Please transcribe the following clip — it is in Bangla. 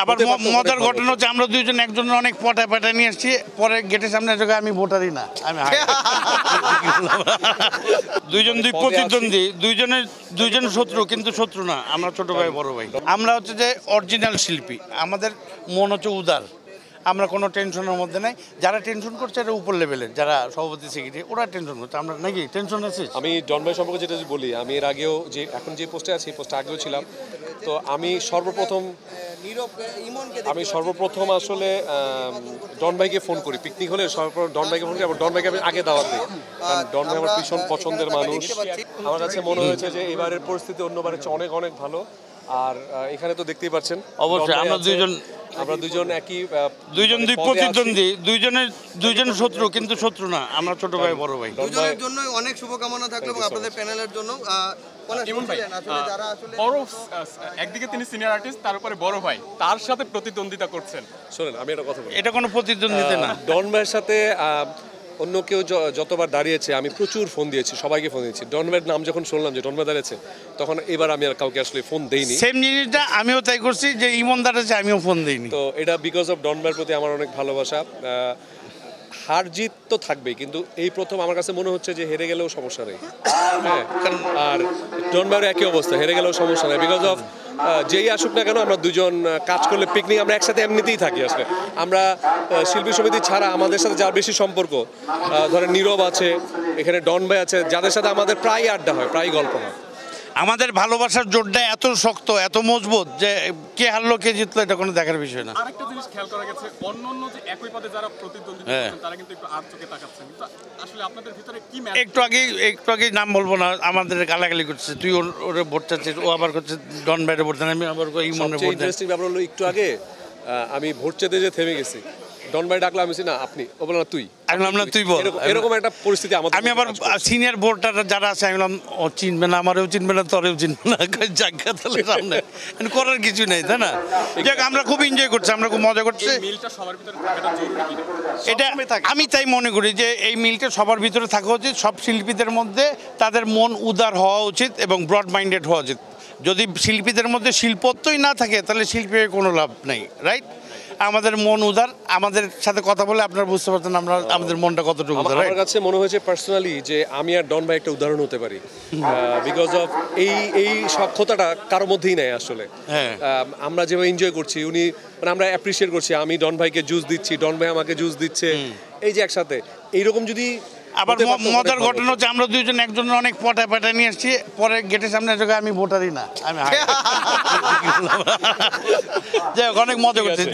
আবার মজার ঘটনা হচ্ছে আমরা দুইজন একজনের অনেক পটায় নিয়ে আসছি, পরে গেটের সামনে জায়গায় আমি ভোটারই না, আমি দুইজন দুই প্রতিদ্বন্দ্বী, দুইজন শত্রু, কিন্তু শত্রু না, আমরা ছোট ভাই বড় ভাই। আমরা হচ্ছে যে অরিজিনাল শিল্পী, আমাদের মন হচ্ছে উদার, আমরা কোনো টেনশনের মধ্যে নাই। যারা টেনশন করছে এটা উপর লেভেলের, যারা সভাপতি সেক্রেটারি ওরা টেনশন করছে, আমরা নাকি টেনশন আছে। আমি ডন ভাই সম্পর্কে যেটা বলি, আমি এর আগেও যে এখন যে পোস্টে আছি পোস্টে আগেও ছিলাম। তো আমি সর্বপ্রথম আসলে ডন ভাইকে ফোন করি, পিকনিক হলে সর্বপ্রথম ডন ভাইকে ফোন করি, ডন ভাইকে আমি আগে দাওয়াত দিই, কারণ ডন ভাই আমার ভীষণ পছন্দের মানুষ। আমার কাছে মনে হয়েছে যে এবারের পরিস্থিতি অন্যবারের চেয়ে অনেক অনেক ভালো। আর এখানে তো দেখতেই পাচ্ছেন অবশ্যই আমরা দুজন একই, দুইজন দুই প্রতিদ্বন্দ্বী, দুইজন শত্রু, কিন্তু শত্রু না, আমরা ছোট ভাই বড় ভাই। দুজনের জন্য অনেক শুভকামনা থাকলো এবং আপনাদের প্যানেলের জন্য। একদিকে তিনি সিনিয়র আর্টিস্ট, তার উপরে বড় ভাই, তার সাথে প্রতিদ্বন্দ্বিতা করছেন। শোনেন, আমি একটা কথা বলি, এটা কোনো প্রতিদ্বন্দ্বিতা না। ডন ভাইয়ের সাথে অন্য কেউ যতবার দাঁড়িয়েছে আমি প্রচুর ফোন দিয়েছি, সবাইকে ফোন দিয়েছি। ডন ভাইয়ের নাম যখন শুনলাম যে ডন ভাই দাঁড়িয়েছে, তখন এবার আমি আর কাউকে আসলে ফোন দেইনি। সেম জিনিসটা আমিও তাই করছি, যে ইমন দাঁড়িয়েছে আমিও ফোন দেইনি। তো এটা বিকজ অফ ডন ভাইয়ের প্রতি আমার অনেক ভালোবাসা। হার জিত তো থাকবেই, কিন্তু এই প্রথম আমার কাছে মনে হচ্ছে যে হেরে গেলেও সমস্যা নেই। হ্যাঁ, আর ডন ভাইয়ের একই অবস্থা, হেরে গেলেও সমস্যা নেই, বিকজ অফ যেই আসুক না কেন আমরা দুজন কাজ করলে পিকনিক আমরা একসাথে এমনিতেই থাকি। আসলে আমরা শিল্পী সমিতি ছাড়া আমাদের সাথে যার বেশি সম্পর্ক, ধরেন নীরব আছে, এখানে ডন ভাই আছে, যাদের সাথে আমাদের প্রায় আড্ডা হয়, প্রায় গল্প হয়। আমাদের ভালোবাসার জোরটা এত শক্ত, এত মজবুত যে কে হারলো কে জিতলো এটা কোনো দেখার বিষয় না। আরেকটা জিনিস খেয়াল করা গেছে, অন্যান্য যে একই পদে যারা প্রতিদ্বন্দ্বিতা করছেন তারা কিন্তু একটু আর চোখে তাকাচ্ছেন, কিন্তু আসলে আপনাদের ভিতরে কি একটু আগে নাম বলবো না, আমাদের গালাগালি করছে, তুই ওরে ভোট চাচ্ছিস, ও আবার করছে ডন ভাইয়ের ভোট দেন, আমি আবার ইমনের ভোট দেন। ইন্টারেস্টিং ব্যাপার হলো, একটু আগে আমি ভোট চেতে যে থেমে গেছি, ডন ভাই ডাকলাম, আমি না আপনি, ও বললাম তুই, আমি বললাম না তুই বল, এরকম একটা পরিস্থিতি আমাদের। আমি আবার সিনিয়র ভোটার যারা আছে আমি বললাম ও চিনবে না, আমারও চিনবে না, তোরেও চিনবে না, জায়গা তাহলে সামনে করার কিছু নেই, তাই না? যাক, আমরা খুব এনজয় করছি, আমরা খুব মজা করছি। মিলটা সবার ভিতরে থাকাটা জরুরি কিনা এটা আমি তাই মনে করি যে এই মিলটা সবার ভিতরে থাকা উচিত, সব শিল্পীদের মধ্যে তাদের মন উদার হওয়া উচিত এবং ব্রড মাইন্ডেড হওয়া উচিত। যদি শিল্পীদের মধ্যে শিল্পত্বই না থাকে তাহলে শিল্পীর কোনো লাভ নেই, রাইট? আমাদের মন উদার, আমাদের সাথে কথা বলে আপনারা বুঝতে পারতেন আমরা আমাদের মনটা কতটুকু উদার। আমার কাছে মনে হয়েছে পার্সোনালি যে আমি আর ডন ভাই একটা উদাহরণ হতে পারি, বিকজ অফ এই সক্ষতাটা কারোর মধ্যেই নাই আসলে। আমরা যেভাবে এনজয় করছি, উনি মানে আমরা অ্যাপ্রিসিয়েট করছি, আমি ডন ভাইকে জুস দিচ্ছি, ডন ভাই আমাকে জুস দিচ্ছে, এই যে একসাথে এইরকম যদি। আবার মজার ঘটনা হচ্ছে আমরা দুইজন একজনের অনেক পটায় নিয়ে আসছি, পরে গেটের সামনে জায়গায় আমি ভোটারই না, আমি যাই হোক, অনেক মজা করছি।